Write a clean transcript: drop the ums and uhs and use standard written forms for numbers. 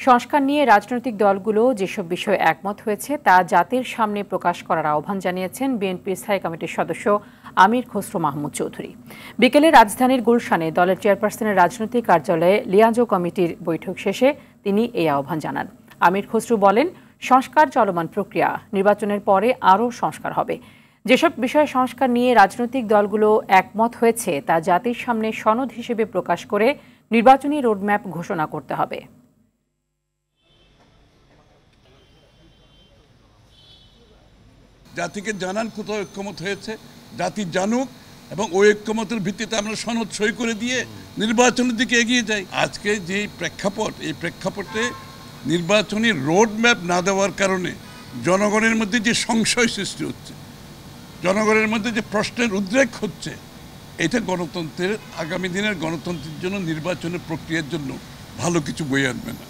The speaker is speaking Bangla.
সংস্কার নিয়ে রাজনৈতিক দলগুলো যেসব বিষয়ে একমত হয়েছে তা জাতির সামনে প্রকাশ করার আহ্বান জানিয়েছেন বিএনপির স্থায়ী কমিটির সদস্য আমির খসরু মাহমুদ চৌধুরী। বিকেলে রাজধানীর গুলশানে দলের চেয়ারপারসনের রাজনৈতিক কার্যালয়ে লিয়াজো কমিটির বৈঠক শেষে তিনি এই আহ্বান জানান। আমির খসরু বলেন, সংস্কার চলমান প্রক্রিয়া, নির্বাচনের পরে আরও সংস্কার হবে। যেসব বিষয়ে সংস্কার নিয়ে রাজনৈতিক দলগুলো একমত হয়েছে তা জাতির সামনে সনদ হিসেবে প্রকাশ করে নির্বাচনী রোডম্যাপ ঘোষণা করতে হবে। জাতিকে জানান কোথাও ঐক্যমত হয়েছে, জাতি জানুক এবং ওই ঐক্যমতের ভিত্তিতে আমরা সনদ সই করে দিয়ে নির্বাচনের দিকে এগিয়ে যাই। আজকে যে প্রেক্ষাপট, এই প্রেক্ষাপটে নির্বাচনী রোড ম্যাপ না দেওয়ার কারণে জনগণের মধ্যে যে সংশয় সৃষ্টি হচ্ছে, জনগণের মধ্যে যে প্রশ্নের উদ্রেক হচ্ছে, এটা গণতন্ত্রের, আগামী দিনের গণতন্ত্রের জন্য, নির্বাচনের প্রক্রিয়ার জন্য ভালো কিছু বয়ে আনবে না।